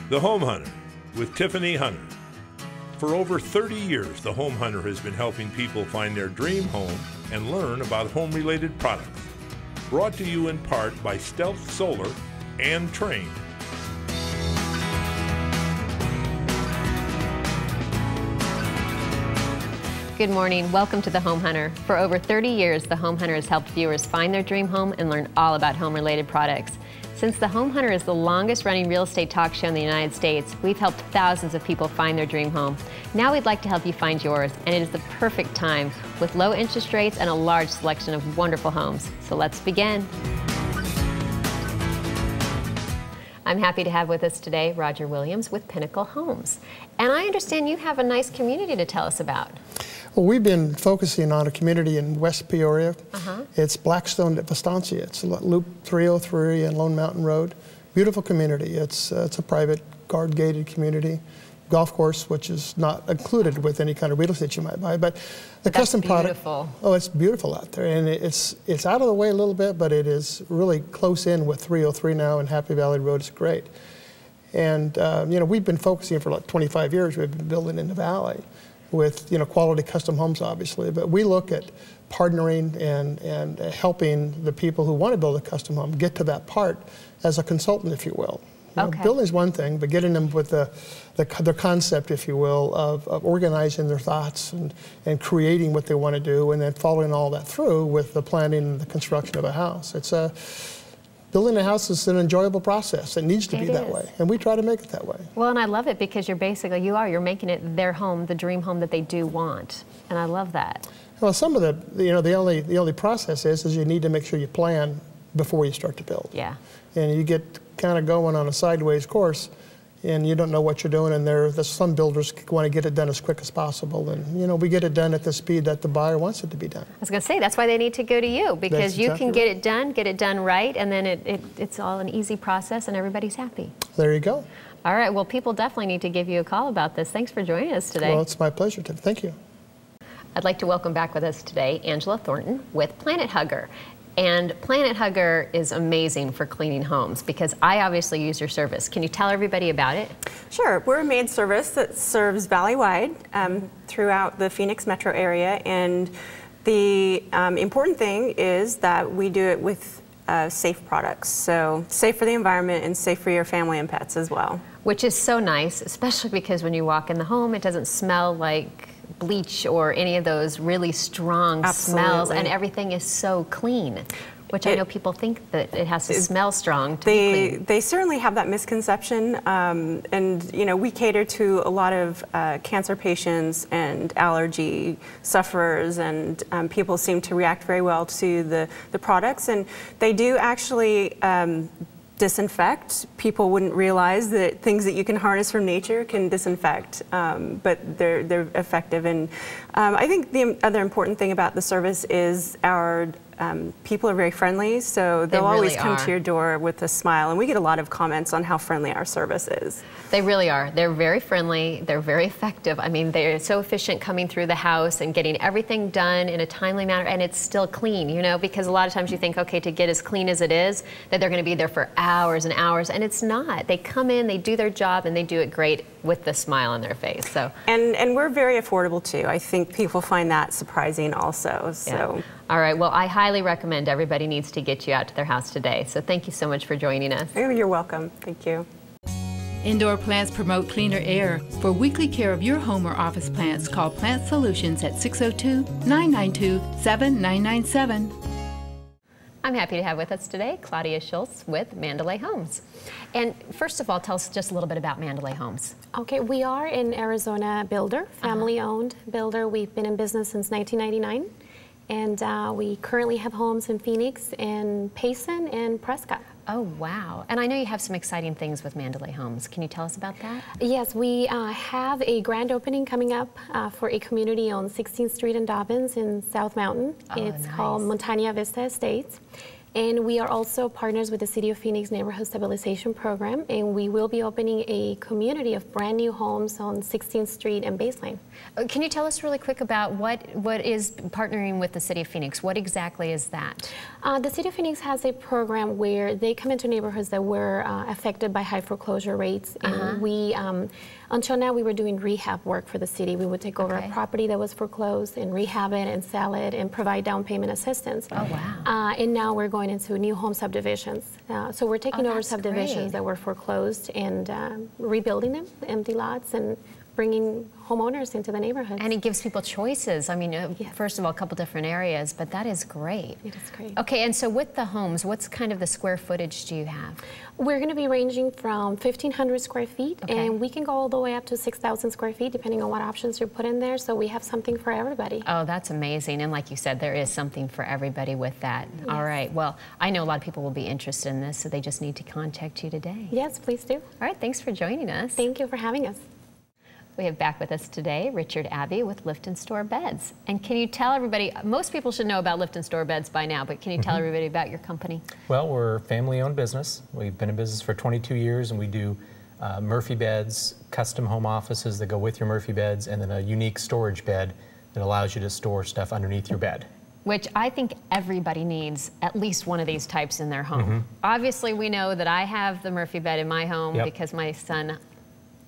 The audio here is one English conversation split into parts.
The Home Hunter with Tiffany Hunter. For over 30 years, The Home Hunter has been helping people find their dream home and learn about home-related products. Brought to you in part by Stealth Solar and Train. Good morning. Welcome to The Home Hunter. For over 30 years, The Home Hunter has helped viewers find their dream home and learn all about home-related products. Since The Home Hunter is the longest-running real estate talk show in the United States, we've helped thousands of people find their dream home. Now we'd like to help you find yours, and it is the perfect time with low interest rates and a large selection of wonderful homes. So let's begin. I'm happy to have with us today Roger Williams with Pinnacle Homes. And I understand you have a nice community to tell us about. Well, we've been focusing on a community in West Peoria. It's Blackstone at Vastancia. It's Loop 303 and Lone Mountain Road. Beautiful community. It's a private guard-gated community. Golf course, which is not included with any kind of real estate you might buy, but the custom product. Oh, it's beautiful out there, and it's out of the way a little bit, but it is really close in with 303 now, and Happy Valley Road is great. And you know, we've been focusing for like 25 years. We've been building in the valley with quality custom homes, obviously, but we look at partnering and helping the people who want to build a custom home get to that part as a consultant, if you will. Building is one thing, but getting them with the concept, if you will, of organizing their thoughts and creating what they want to do, and then following all that through with the planning and the construction of a house. Building a house is an enjoyable process. It needs to be that way, and we try to make it that way. Well, and I love it because you're basically, you're making it their home, the dream home that they do want, and I love that. Well, some of the only process is you need to make sure you plan before you start to build. Yeah. And you get kind of going on a sideways course, and you don't know what you're doing, and there's some builders want to get it done as quick as possible, and we get it done at the speed that the buyer wants it to be done. I was going to say, that's why they need to go to you, because you can get it done right, and then it's all an easy process, and everybody's happy. There you go. All right, well, people definitely need to give you a call about this. Thanks for joining us today. Well, it's my pleasure, Tim. Thank you. I'd like to welcome back with us today Angela Thornton with Planet Hugger. And Planet Hugger is amazing for cleaning homes because I obviously use your service. Can you tell everybody about it? Sure. We're a maid service that serves valley-wide throughout the Phoenix metro area. And the important thing is that we do it with safe products. So safe for the environment and safe for your family and pets as well. Which is so nice, especially because when you walk in the home, it doesn't smell like bleach or any of those really strong smells, and everything is so clean, which I know people think that it has to smell strong to be clean. They certainly have that misconception, and we cater to a lot of cancer patients and allergy sufferers, and people seem to react very well to the products, and they do actually disinfect. People wouldn't realize that things that you can harness from nature can disinfect, but they're effective. And I think the other important thing about the service is our people are very friendly, so they'll always come to your door with a smile, and we get a lot of comments on how friendly our service is. They really are. They're very friendly. They're very effective. I mean, they're so efficient coming through the house and getting everything done in a timely manner, and it's still clean, because a lot of times you think, okay, to get as clean as it is, that they're going to be there for hours and hours, and it's not. They come in, they do their job, and they do it great with the smile on their face. So, and we're very affordable too. I think people find that surprising also. So. Yeah. All right, well, I highly recommend everybody needs to get you out to their house today. So thank you so much for joining us. Oh, you're welcome. Thank you. Indoor plants promote cleaner air. For weekly care of your home or office plants, call Plant Solutions at 602-992-7997. I'm happy to have with us today Claudia Schultz with Mandalay Homes. And first of all, tell us just a little bit about Mandalay Homes. Okay, we are an Arizona builder, family-owned builder. We've been in business since 1999. And we currently have homes in Phoenix and Payson and Prescott. Oh, wow. And I know you have some exciting things with Mandalay Homes. Can you tell us about that? Yes, we have a grand opening coming up for a community on 16th Street in Dobbins in South Mountain. It's called Montana Vista Estates. And we are also partners with the City of Phoenix Neighborhood Stabilization Program, and we will be opening a community of brand new homes on 16th Street and Baseline. Can you tell us really quick about what is partnering with the City of Phoenix? What exactly is that? The City of Phoenix has a program where they come into neighborhoods that were affected by high foreclosure rates, and we, until now, we were doing rehab work for the city. We would take over a property that was foreclosed and rehab it and sell it and provide down payment assistance. Oh, wow. And now we're going into new home subdivisions. So we're taking over subdivisions that were foreclosed and rebuilding them, empty lots, and bringing homeowners into the neighborhood. And it gives people choices. I mean, first of all, a couple different areas, but that is great. It is great. Okay, and so with the homes, what's kind of the square footage do you have? We're going to be ranging from 1,500 square feet, and we can go all the way up to 6,000 square feet, depending on what options you put in there. So we have something for everybody. Oh, that's amazing. And like you said, there is something for everybody with that. Yes. All right. Well, I know a lot of people will be interested in this, so they just need to contact you today. Yes, please do. All right. Thanks for joining us. Thank you for having us. We have back with us today Richard Abbey with Lift and Store Beds. And can you tell everybody, most people should know about Lift and Store Beds by now, but can you tell everybody about your company? Well, we're a family-owned business. We've been in business for 22 years, and we do Murphy beds, custom home offices that go with your Murphy beds, and then a unique storage bed that allows you to store stuff underneath your bed. Which I think everybody needs at least one of these types in their home. Obviously, we know that I have the Murphy bed in my home because my son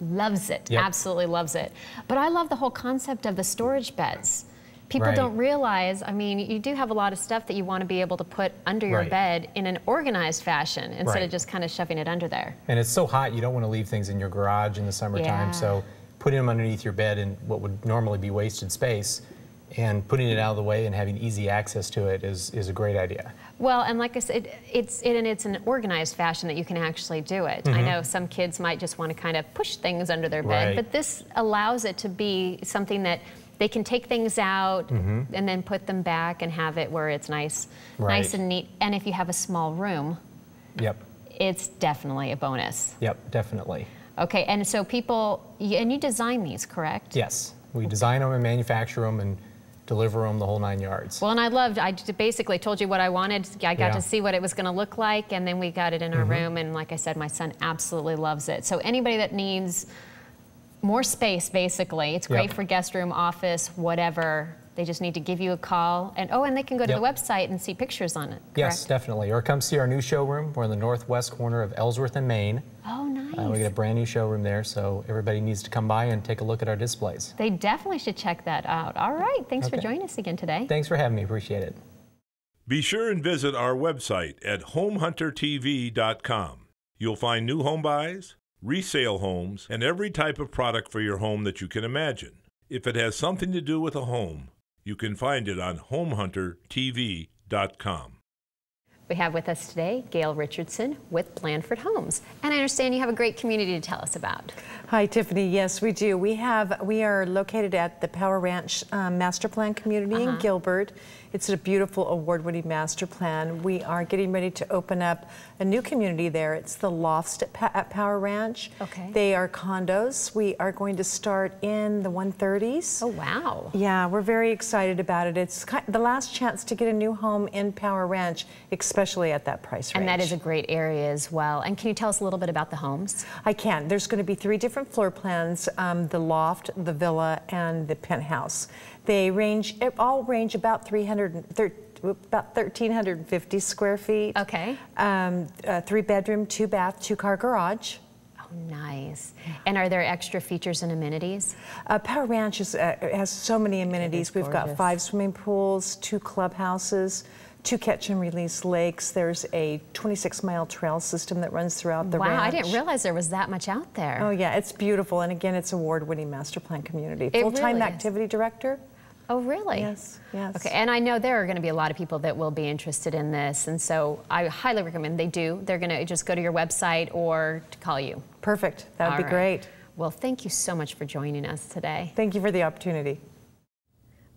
loves it, absolutely loves it. But I love the whole concept of the storage beds. People don't realize, I mean, you do have a lot of stuff that you want to be able to put under your bed in an organized fashion instead of just kind of shoving it under there. And it's so hot, you don't want to leave things in your garage in the summertime, so putting them underneath your bed in what would normally be wasted space and putting it out of the way and having easy access to it is a great idea. Well, and like I said, it's an organized fashion that you can actually do it. I know some kids might just want to kind of push things under their bed, but this allows it to be something that they can take things out and then put them back and have it where it's nice, nice and neat. And if you have a small room, it's definitely a bonus. Yep, definitely. Okay, and so people, and you design these, correct? Yes, we design them and manufacture them and deliver them the whole 9 yards. Well, and I basically told you what I wanted. I got to see what it was going to look like, and then we got it in our room, and like I said, my son absolutely loves it. So anybody that needs more space, basically, it's great for guest room, office, whatever. They just need to give you a call, and and they can go to the website and see pictures on it, correct? Yes, definitely. Or come see our new showroom. We're in the northwest corner of Ellsworth and Maine. Oh, nice. We got a brand new showroom there, so everybody needs to come by and take a look at our displays. They definitely should check that out. All right, thanks for joining us again today. Thanks for having me, appreciate it. Be sure and visit our website at homehuntertv.com. You'll find new home buys, resale homes, and every type of product for your home that you can imagine. If it has something to do with a home, you can find it on homehuntertv.com. We have with us today Gail Richardson with Blandford Homes. And I understand you have a great community to tell us about. Hi, Tiffany. Yes, we do. We are located at the Power Ranch Master Plan community in Gilbert. It's a beautiful award-winning master plan. We are getting ready to open up a new community there. It's the Lofts at Power Ranch. Okay. They are condos. We are going to start in the 130s. Oh, wow. Yeah, we're very excited about it. It's the last chance to get a new home in Power Ranch, especially at that price range. And that is a great area as well. And can you tell us a little bit about the homes? I can. There's going to be 3 different floor plans, the loft, the villa, and the penthouse. They all range about 1,350 square feet. Okay. 3-bedroom, 2-bath, 2-car garage. Oh, nice. And are there extra features and amenities? Power Ranch has so many amenities. We've got 5 swimming pools, 2 clubhouses, 2 catch and release lakes. There's a 26-mile trail system that runs throughout the ranch. Wow, I didn't realize there was that much out there. Oh yeah, it's beautiful. And again, it's award-winning master plan community. It Full-time really activity director. Oh, really? Yes, yes. Okay, and I know there are going to be a lot of people that will be interested in this, and so I highly recommend they do. They're going to just go to your website or to call you. Perfect. That would be great. Well, thank you so much for joining us today. Thank you for the opportunity.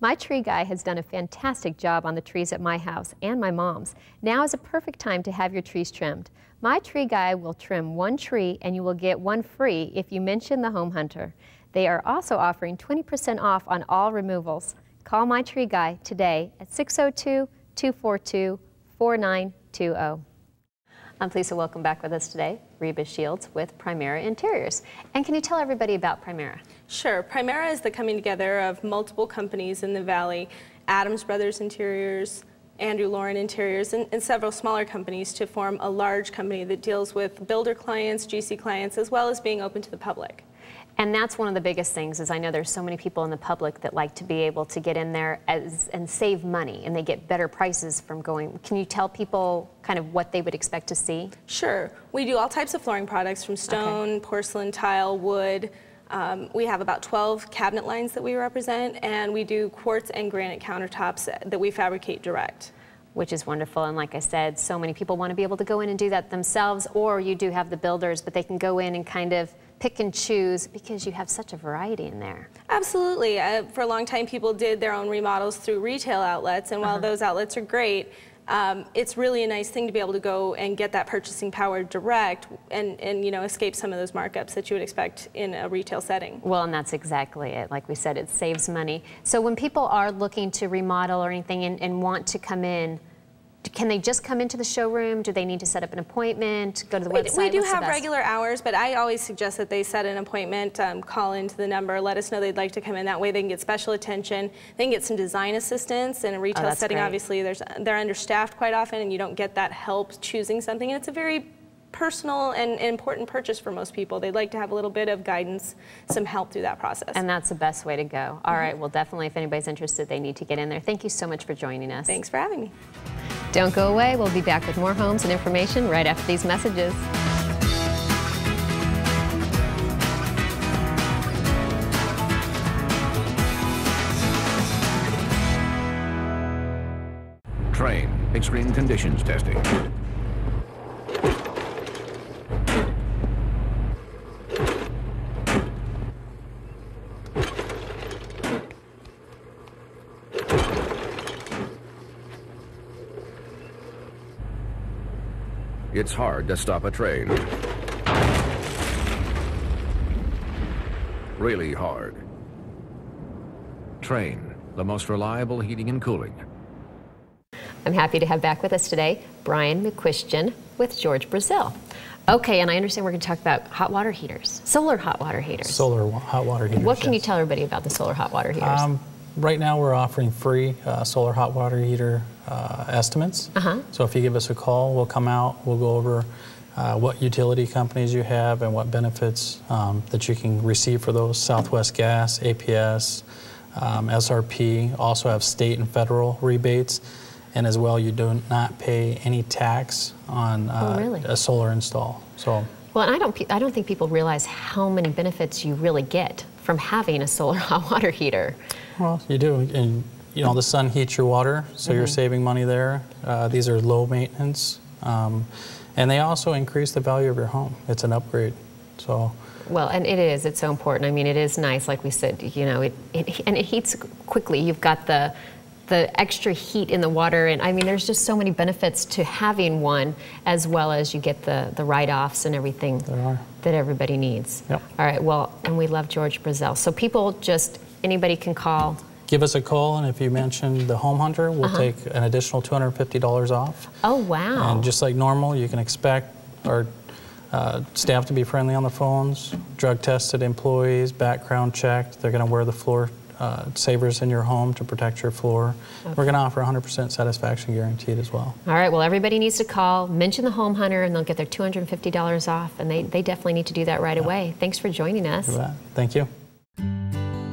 My tree guy has done a fantastic job on the trees at my house and my mom's. Now is a perfect time to have your trees trimmed. My tree guy will trim 1 tree and you will get 1 free if you mention the Home Hunter. They are also offering 20% off on all removals. Call My Tree Guy today at 602-242-49 888-888-2020. I'm pleased to welcome back with us today Reba Shields with Primera Interiors. And can you tell everybody about Primera? Sure. Primera is the coming together of multiple companies in the Valley, Adams Brothers Interiors, Andrew Lauren Interiors, and several smaller companies to form a large company that deals with builder clients, GC clients, as well as being open to the public. And that's one of the biggest things, is I know there's so many people in the public that like to be able to get in there and save money, and they get better prices from going. Can you tell people kind of what they would expect to see? Sure. We do all types of flooring products, from stone, porcelain, tile, wood. We have about 12 cabinet lines that we represent, and we do quartz and granite countertops that we fabricate direct. Which is wonderful, and like I said, so many people want to be able to go in and do that themselves, or you do have the builders, but they can go in and kind of pick and choose because you have such a variety in there. Absolutely. For a long time, people did their own remodels through retail outlets, and while those outlets are great, it's really a nice thing to be able to go and get that purchasing power direct and you know, escape some of those markups that you would expect in a retail setting. Well, and that's exactly it. Like we said, it saves money. So when people are looking to remodel or anything and want to come in, can they just come into the showroom? Do they need to set up an appointment, go to the website? We do have regular hours, but I always suggest that they set an appointment, call into the number, let us know they'd like to come in. That way they can get special attention. They can get some design assistance. In a retail setting, obviously, they're understaffed quite often, and you don't get that help choosing something. And it's a very personal and important purchase for most people. They'd like to have a little bit of guidance, some help through that process. And that's the best way to go. All right, well, definitely, if anybody's interested, they need to get in there. Thank you so much for joining us. Thanks for having me. Don't go away. We'll be back with more homes and information right after these messages. Train extreme conditions testing. It's hard to stop a train. Really hard. Train, the most reliable heating and cooling. I'm happy to have back with us today Brian McQuistion with George Brazil. Okay, and I understand we're going to talk about hot water heaters, solar hot water heaters. Solar hot water heaters. What can you tell everybody about the solar hot water heaters? Right now we're offering free solar hot water heater estimates. So if you give us a call, we'll come out, we'll go over what utility companies you have and what benefits that you can receive for those. Southwest Gas, APS, SRP, also have state and federal rebates. And as well, you do not pay any tax on a solar install. So. Well, and I don't think people realize how many benefits you really get from having a solar hot water heater. Well, you do, and you know the sun heats your water, so you're saving money there. These are low maintenance, and they also increase the value of your home. It's an upgrade, so. Well, and it's so important. I mean, it is nice, like we said, you know, and it heats quickly. You've got the extra heat in the water, and I mean, there's just so many benefits to having one, as well as you get the write-offs and everything that everybody needs. Yep. All right, well, and we love George Brazil. So people anybody can call. Give us a call, and if you mention the Home Hunter, we'll take an additional $250 off. Oh, wow. And just like normal, you can expect our staff to be friendly on the phones, drug-tested employees, background checked. They're going to wear the floor savers in your home to protect your floor. Okay. We're going to offer 100% satisfaction guaranteed as well. All right, well, everybody needs to call, mention the Home Hunter, and they'll get their $250 off, and they definitely need to do that right away. Thanks for joining us. Thank you.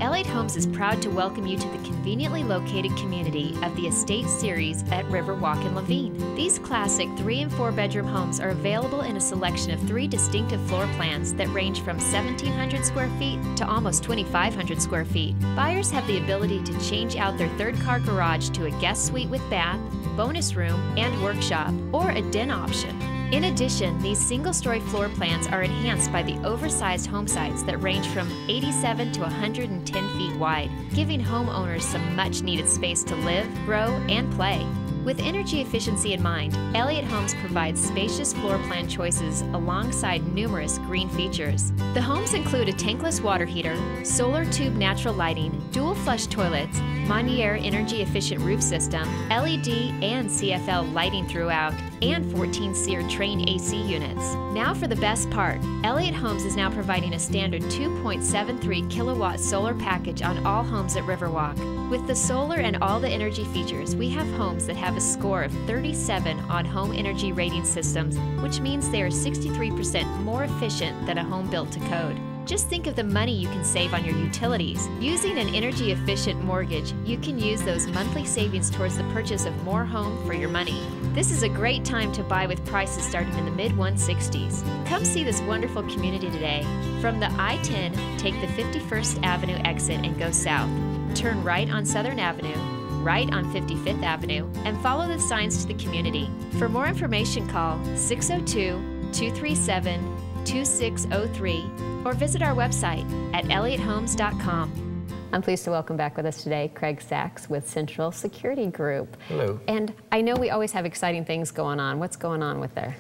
L8 Homes is proud to welcome you to the conveniently located community of the Estate Series at Riverwalk in Laveen. These classic 3- and 4-bedroom homes are available in a selection of 3 distinctive floor plans that range from 1,700 square feet to almost 2,500 square feet. Buyers have the ability to change out their third-car garage to a guest suite with bath, bonus room, and workshop, or a den option. In addition, these single-story floor plans are enhanced by the oversized home sites that range from 87 to 110 feet wide, giving homeowners some much-needed space to live, grow, and play. With energy efficiency in mind, Elliott Homes provides spacious floor plan choices alongside numerous green features. The homes include a tankless water heater, solar tube natural lighting, dual flush toilets, Monier energy efficient roof system, LED and CFL lighting throughout, and 14 SEER Train AC units. Now for the best part, Elliott Homes is now providing a standard 2.73 kilowatt solar package on all homes at Riverwalk. With the solar and all the energy features, we have homes that have a score of 37 on home energy rating systems, which means they are 63% more efficient than a home built to code. Just think of the money you can save on your utilities. Using an energy efficient mortgage, you can use those monthly savings towards the purchase of more home for your money. This is a great time to buy with prices starting in the mid-160s. Come see this wonderful community today. From the I-10, take the 51st Avenue exit and go south. Turn right on Southern Avenue, right on 55th Avenue, and follow the signs to the community. For more information, call 602-237-2603 or visit our website at elliotthomes.com. I'm pleased to welcome back with us today Craig Sachs with Central Security Group. Hello. And I know we always have exciting things going on. What's going on with there?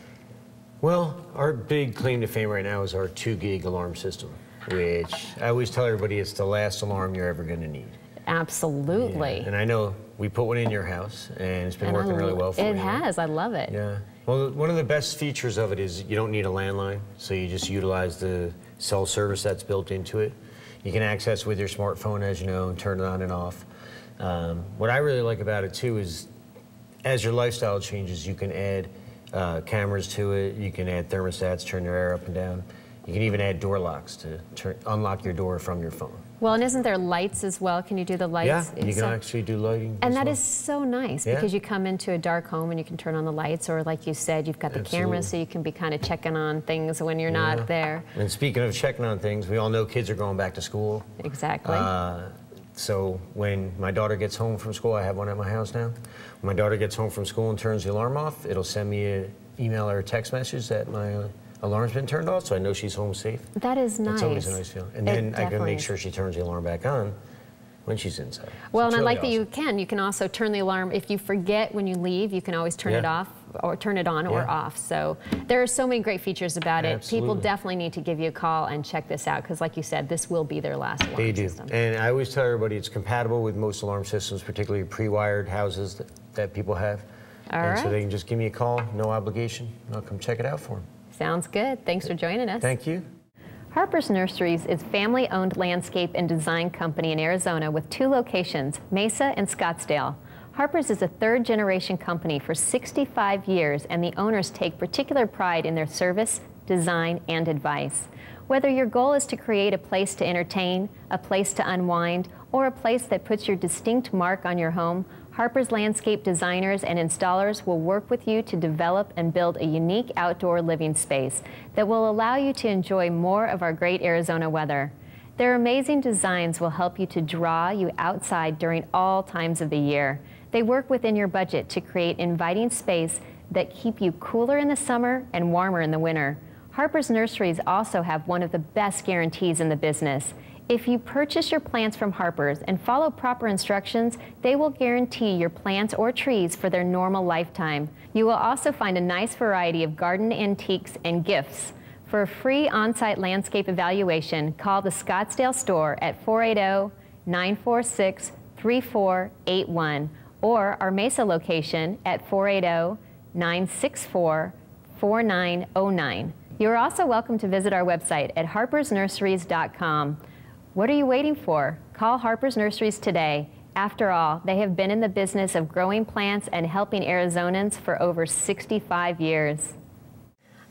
Well, our big claim to fame right now is our 2-gig alarm system, which I always tell everybody it's the last alarm you're ever going to need. Absolutely. Yeah. And I know we put one in your house, and it's been working really well for you. It has. I love it. Yeah. Well, one of the best features of it is you don't need a landline, so you just utilize the cell service that's built into it. You can access with your smartphone, as you know, and turn it on and off. What I really like about it, too, is as your lifestyle changes, you can add cameras to it. You can add thermostats, turn your air up and down. You can even add door locks to unlock your door from your phone. Well, and isn't there lights as well? Can you do the lights? Yeah, you can actually do lighting. And that is so nice because you come into a dark home and you can turn on the lights, or like you said, you've got the cameras so you can be kind of checking on things when you're not there. And speaking of checking on things, we all know kids are going back to school. Exactly. So when my daughter gets home from school, I have one at my house now. When my daughter gets home from school and turns the alarm off, it'll send me an email or a text message that my alarm's been turned off, so I know she's home safe. That is nice. That's always a nice feeling. And then I can make sure she turns the alarm back on when she's inside. Well, and I like that you can also turn the alarm. If you forget when you leave, you can always turn it off or turn it on or off. So there are so many great features about it. People definitely need to give you a call and check this out because, like you said, this will be their last alarm system. And I always tell everybody it's compatible with most alarm systems, particularly pre-wired houses that people have. So they can just give me a call, no obligation, and I'll come check it out for them. Sounds good. Thanks for joining us. Thank you. Harpers Nurseries is a family-owned landscape and design company in Arizona with 2 locations, Mesa and Scottsdale. Harpers is a 3rd-generation company for 65 years, and the owners take particular pride in their service, design, and advice. Whether your goal is to create a place to entertain, a place to unwind, or a place that puts your distinct mark on your home, Harpers landscape designers and installers will work with you to develop and build a unique outdoor living space that will allow you to enjoy more of our great Arizona weather. Their amazing designs will help you to draw you outside during all times of the year. They work within your budget to create inviting space that keep you cooler in the summer and warmer in the winter. Harpers Nurseries also have one of the best guarantees in the business. If you purchase your plants from Harpers and follow proper instructions, they will guarantee your plants or trees for their normal lifetime. You will also find a nice variety of garden antiques and gifts. For a free on-site landscape evaluation, call the Scottsdale store at 480-946-3481 or our Mesa location at 480-964-4909. You're also welcome to visit our website at harpersnurseries.com. What are you waiting for? Call Harpers Nurseries today. After all, they have been in the business of growing plants and helping Arizonans for over 65 years.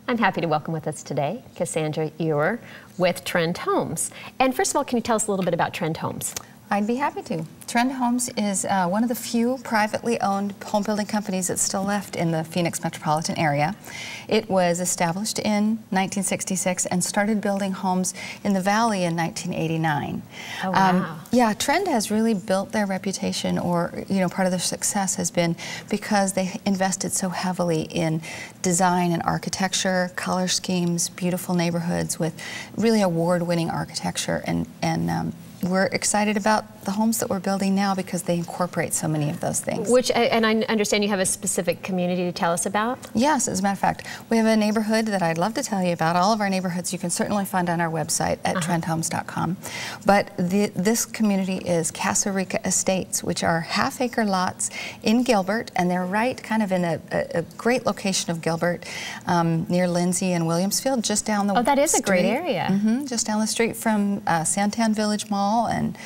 I'm happy to welcome with us today Cassandra Ewer with Trent Homes. And first of all, can you tell us a little bit about Trent Homes? I'd be happy to. Trent Homes is one of the few privately owned home building companies that's still left in the Phoenix metropolitan area. It was established in 1966 and started building homes in the valley in 1989. Oh, wow. Yeah, Trent has really built their reputation, or part of their success has been because they invested so heavily in design and architecture, color schemes, beautiful neighborhoods with really award-winning architecture, and we're excited about the homes that we're building now because they incorporate so many of those things. Which, and I understand you have a specific community to tell us about? Yes, as a matter of fact. We have a neighborhood that I'd love to tell you about. All of our neighborhoods you can certainly find on our website at trenthomes.com. But this community is Casa Rica Estates, which are half-acre lots in Gilbert, and they're right kind of in a great location of Gilbert, near Lindsay and Williamsfield, just down the street. Oh, that is a great area. Just down the street from Santan Village Mall, and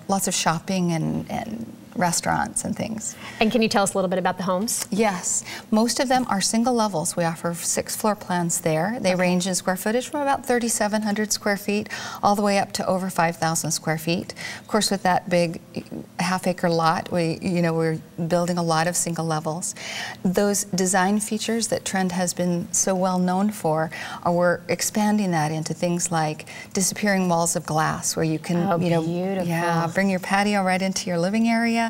lots of shopping and restaurants and things. And can you tell us a little bit about the homes? Yes. Most of them are single levels. We offer 6 floor plans there. They range in square footage from about 3,700 square feet all the way up to over 5,000 square feet. Of course, with that big half-acre lot, we're building a lot of single levels. Those design features that Trent has been so well known for, we're expanding that into things like disappearing walls of glass, where you can, bring your patio right into your living area.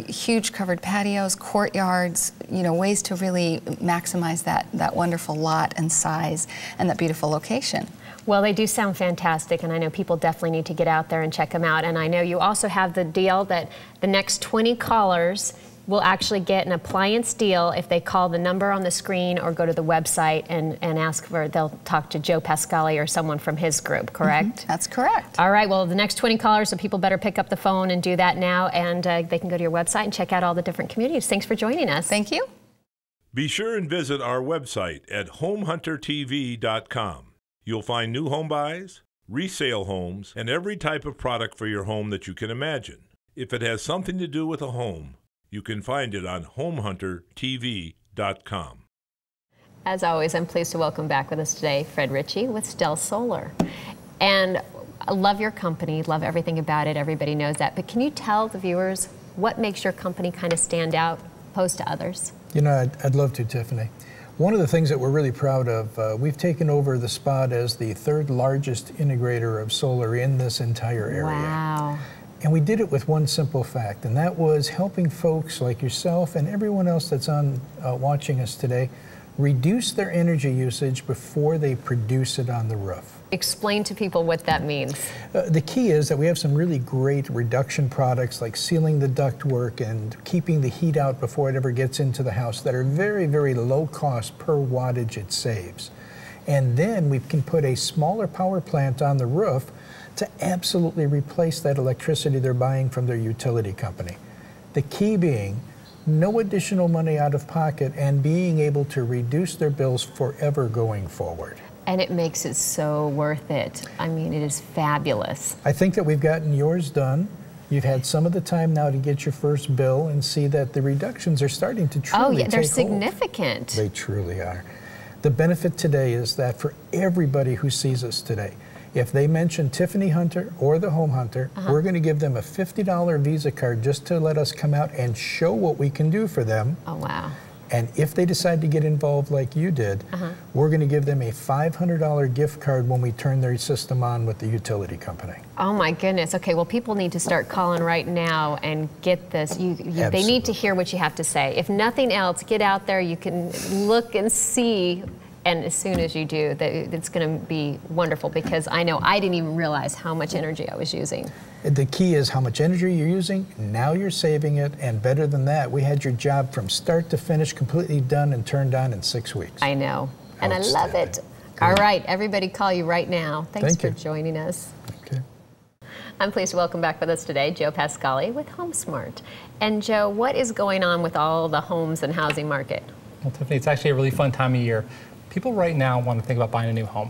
Huge covered patios, courtyards, ways to really maximize that wonderful lot and size and that beautiful location. Well, they do sound fantastic, and I know people definitely need to get out there and check them out. And I know you also have the deal that the next 20 callers will actually get an appliance deal if they call the number on the screen or go to the website and ask for, they'll talk to Joe Pascali or someone from his group, correct? That's correct. All right, well, the next 20 callers, so people better pick up the phone and do that now, and they can go to your website and check out all the different communities. Thanks for joining us. Thank you. Be sure and visit our website at homehuntertv.com. You'll find new home buys, resale homes, and every type of product for your home that you can imagine. If it has something to do with a home, you can find it on homehuntertv.com. As always, I'm pleased to welcome back with us today Fred Ritchie with Stell Solar. And I love your company, love everything about it, everybody knows that. But can you tell the viewers what makes your company kind of stand out opposed to others? I'd love to, Tiffany. One of the things that we're really proud of, we've taken over the spot as the 3rd largest integrator of solar in this entire area. Wow. And we did it with one simple fact, and that was helping folks like yourself and everyone else that's on watching us today reduce their energy usage before they produce it on the roof. Explain to people what that means. The key is that we have some really great reduction products like sealing the ductwork and keeping the heat out before it ever gets into the house that are very, very low cost per wattage it saves. And then we can put a smaller power plant on the roof to absolutely replace that electricity they're buying from their utility company. The key being no additional money out of pocket and being able to reduce their bills forever going forward. And it makes it so worth it. I mean, it is fabulous. I think that we've gotten yours done. You've had some of the time now to get your first bill and see that the reductions are starting to truly take hold. They're significant. They truly are. The benefit today is that for everybody who sees us today, if they mention Tiffany Hunter or the Home Hunter, we're going to give them a $50 Visa card just to let us come out and show what we can do for them. Oh, wow. And if they decide to get involved like you did, we're going to give them a $500 gift card when we turn their system on with the utility company. Oh my goodness. Okay, well, people need to start calling right now and get this. They need to hear what you have to say. If nothing else, get out there. You can look and see. And as soon as you do, it's going to be wonderful, because I know I didn't even realize how much energy I was using. The key is how much energy you're using. Now you're saving it, and better than that, we had your job from start to finish completely done and turned on in 6 weeks. I know, and I love it. All right, everybody call you right now. Thanks for joining us. Okay. I'm pleased to welcome back with us today Joe Pascali with HomeSmart. And Joe, what is going on with all the homes and housing market? Well, Tiffany, it's actually a really fun time of year. People right now want to think about buying a new home.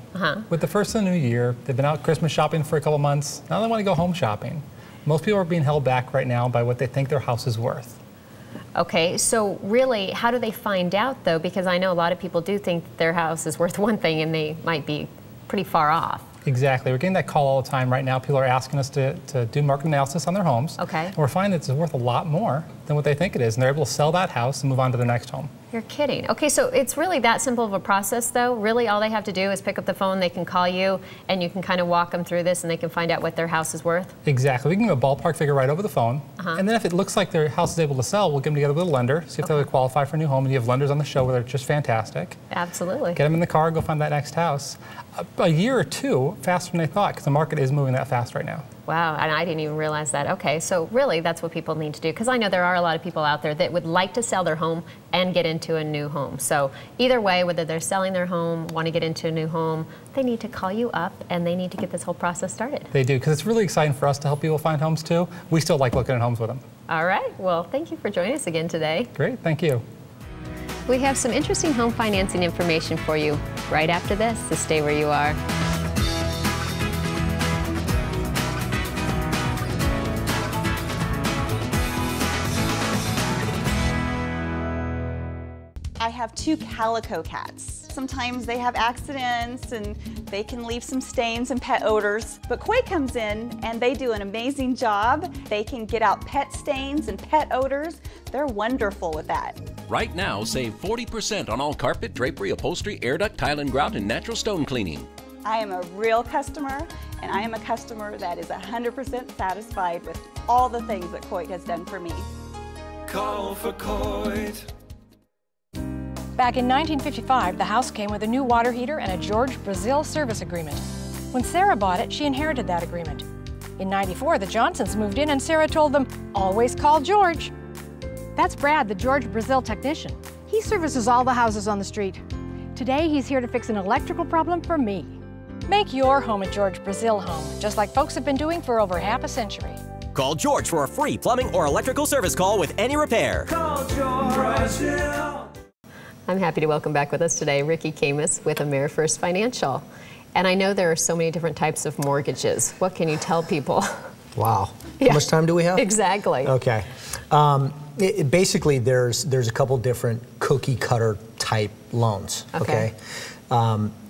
With the first of the new year, they've been out Christmas shopping for a couple months. Now they want to go home shopping. Most people are being held back right now by what they think their house is worth. Okay, so really, how do they find out, though? Because I know a lot of people do think their house is worth one thing, and they might be pretty far off. Exactly. We're getting that call all the time right now. People are asking us to do market analysis on their homes. Okay. And we're finding it's worth a lot more than what they think it is, and they're able to sell that house and move on to their next home. You're kidding. Okay, so it's really that simple of a process, though? Really, all they have to do is pick up the phone, they can call you, and you can kind of walk them through this, and they can find out what their house is worth? Exactly. We can give a ballpark figure right over the phone, and then if it looks like their house is able to sell, we'll get them together with a lender, see if they would qualify for a new home, and you have lenders on the show where they're just fantastic. Absolutely. Get them in the car, go find that next house. A year or two faster than they thought, because the market is moving that fast right now. Wow, and I didn't even realize that. Okay, so really that's what people need to do, because I know there are a lot of people out there that would like to sell their home and get into a new home. So either way, whether they're selling their home, want to get into a new home, they need to call you up and they need to get this whole process started. They do, because it's really exciting for us to help people find homes too. We still like looking at homes with them. All right, well, thank you for joining us again today. Great, thank you. We have some interesting home financing information for you right after this, so stay where you are. I have 2 calico cats. Sometimes they have accidents and they can leave some stains and pet odors. But Koi comes in and they do an amazing job. They can get out pet stains and pet odors. They're wonderful with that. Right now, save 40% on all carpet, drapery, upholstery, air duct, tile and grout, and natural stone cleaning. I am a real customer, and I am a customer that is 100% satisfied with all the things that Coit has done for me. Call for Coit. Back in 1955, the house came with a new water heater and a George Brazil service agreement. When Sarah bought it, she inherited that agreement. In '94, the Johnsons moved in and Sarah told them, always call George. That's Brad, the George Brazil technician. He services all the houses on the street. Today, he's here to fix an electrical problem for me. Make your home a George Brazil home, just like folks have been doing for over half a century. Call George for a free plumbing or electrical service call with any repair. Call George Brazil. I'm happy to welcome back with us today Ricky Camus with AmeriFirst Financial. And I know there are so many different types of mortgages. What can you tell people? Wow. Yeah. How much time do we have? Exactly. Okay. Basically, there's a couple different cookie cutter type loans. Okay.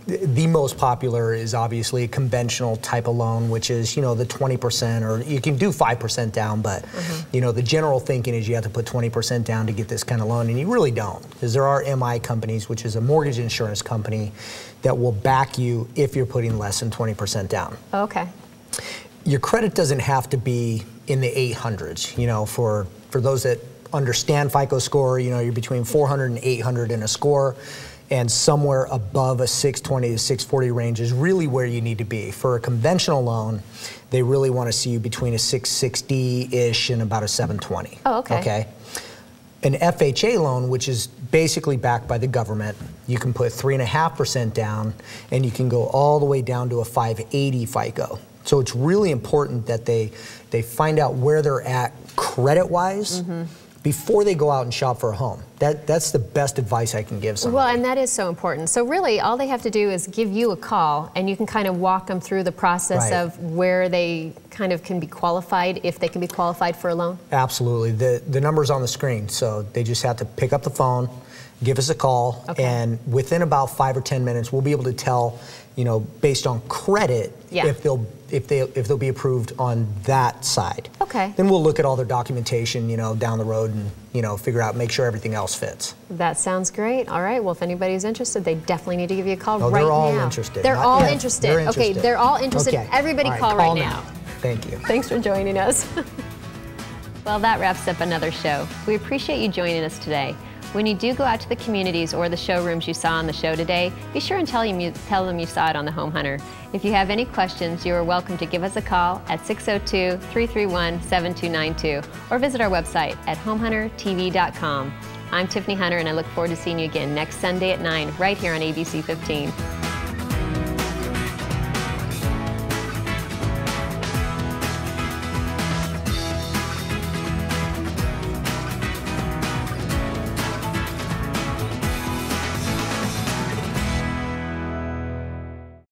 The most popular is obviously a conventional type of loan, which is, the 20%, or you can do 5% down, but, the general thinking is you have to put 20% down to get this kind of loan, and you really don't, because there are MI companies, which is a mortgage insurance company, that will back you if you're putting less than 20% down. Okay. Your credit doesn't have to be in the 800s, for those that understand FICO score, you're between 400 and 800 in a score. And somewhere above a 620 to 640 range is really where you need to be. For a conventional loan, they really want to see you between a 660-ish and about a 720. Oh, okay. Okay. An FHA loan, which is basically backed by the government, you can put 3.5% down, and you can go all the way down to a 580 FICO. So it's really important that they find out where they're at credit-wise before they go out and shop for a home. That's the best advice I can give someone. Well, and that is so important. So really, all they have to do is give you a call, and you can kind of walk them through the process of where they kind of can be qualified, if they can be qualified for a loan? Absolutely. The number's on the screen, so they just have to pick up the phone, give us a call, and within about 5 or 10 minutes, we'll be able to tell, based on credit, if they'll be approved on that side. Okay. Then we'll look at all their documentation, down the road and, figure out, make sure everything else fits. That sounds great. All right. Well, if anybody's interested, they definitely need to give you a call right now. They're all interested. They're all interested. They're interested. Okay, they're all interested. Okay. Everybody All right, call right now. Thank you. Thanks for joining us. Well, that wraps up another show. We appreciate you joining us today. When you do go out to the communities or the showrooms you saw on the show today, be sure and tell them you saw it on the Home Hunter. If you have any questions, you are welcome to give us a call at 602-331-7292 or visit our website at homehuntertv.com. I'm Tiffany Hunter, and I look forward to seeing you again next Sunday at 9 right here on ABC 15.